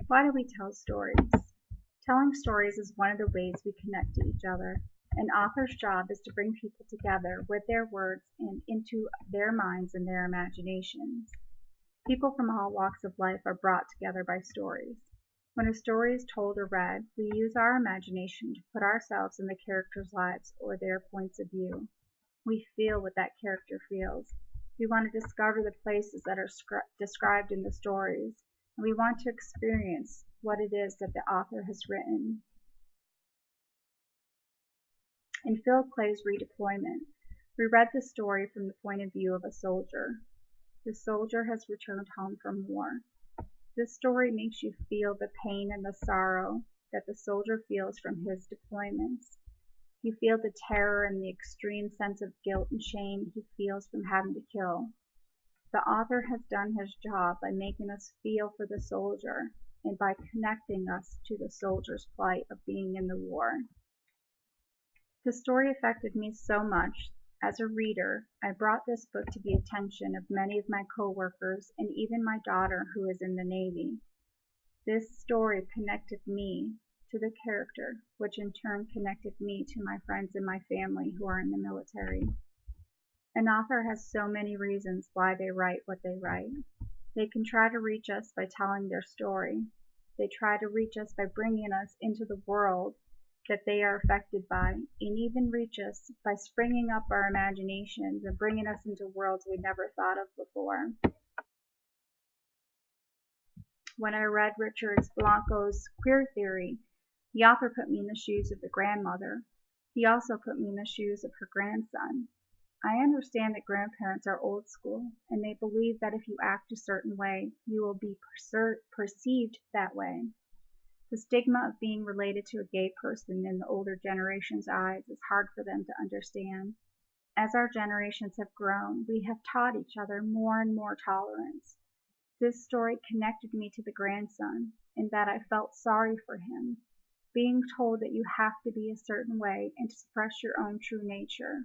Why do we tell stories? Telling stories is one of the ways we connect to each other. An author's job is to bring people together with their words and into their minds and their imaginations. People from all walks of life are brought together by stories. When a story is told or read, we use our imagination to put ourselves in the characters' lives or their points of view. We feel what that character feels. We want to discover the places that are described in the stories, and we want to experience what it is that the author has written. In Phil Clay's Redeployment, we read the story from the point of view of a soldier. The soldier has returned home from war. This story makes you feel the pain and the sorrow that the soldier feels from his deployments. You feel the terror and the extreme sense of guilt and shame he feels from having to kill. The author has done his job by making us feel for the soldier and by connecting us to the soldier's plight of being in the war. The story affected me so much. As a reader, I brought this book to the attention of many of my coworkers and even my daughter who is in the Navy. This story connected me to the character, which in turn connected me to my friends and my family who are in the military. An author has so many reasons why they write what they write. They can try to reach us by telling their story. They try to reach us by bringing us into the world that they are affected by, and even reach us by springing up our imaginations and bringing us into worlds we never thought of before. When I read Richard Blanco's Queer Theory, the author put me in the shoes of the grandmother. He also put me in the shoes of her grandson. I understand that grandparents are old school, and they believe that if you act a certain way, you will be perceived that way. The stigma of being related to a gay person in the older generation's eyes is hard for them to understand. As our generations have grown, we have taught each other more and more tolerance. This story connected me to the grandson in that I felt sorry for him. Being told that you have to be a certain way and to suppress your own true nature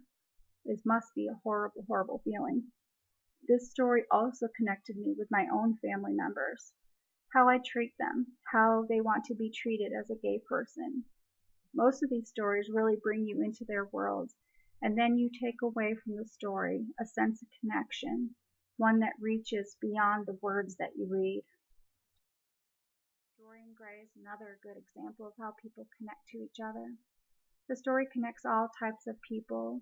must be a horrible, horrible feeling. This story also connected me with my own family members, how I treat them, how they want to be treated as a gay person. Most of these stories really bring you into their worlds, and then you take away from the story a sense of connection, one that reaches beyond the words that you read. Dorian Gray is another good example of how people connect to each other. The story connects all types of people,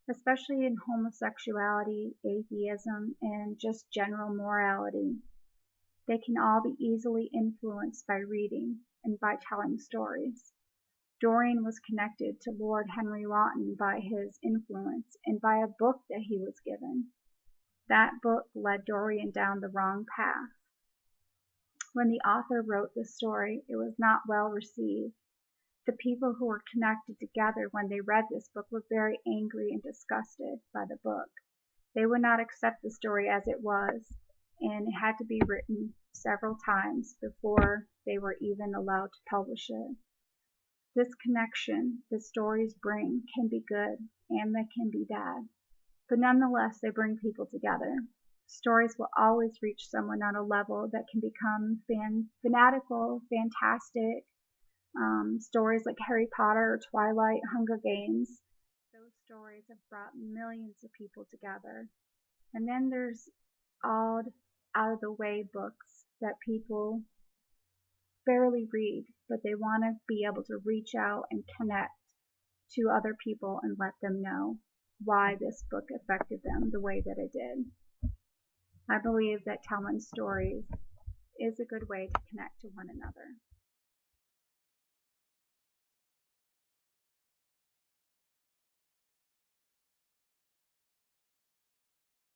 especially in homosexuality, atheism, and just general morality. They can all be easily influenced by reading and by telling stories. Dorian was connected to Lord Henry Wotton by his influence and by a book that he was given. That book led Dorian down the wrong path. When the author wrote this story, it was not well received. The people who were connected together when they read this book were very angry and disgusted by the book. They would not accept the story as it was, and it had to be written several times before they were even allowed to publish it. This connection the stories bring can be good and they can be bad, but nonetheless they bring people together. Stories will always reach someone on a level that can become fanatical, fantastic. Stories like Harry Potter, Twilight, Hunger Games. Those stories have brought millions of people together. And then there's odd, out-of-the-way books that people barely read, but they want to be able to reach out and connect to other people and let them know why this book affected them the way that it did. I believe that telling stories is a good way to connect to one another.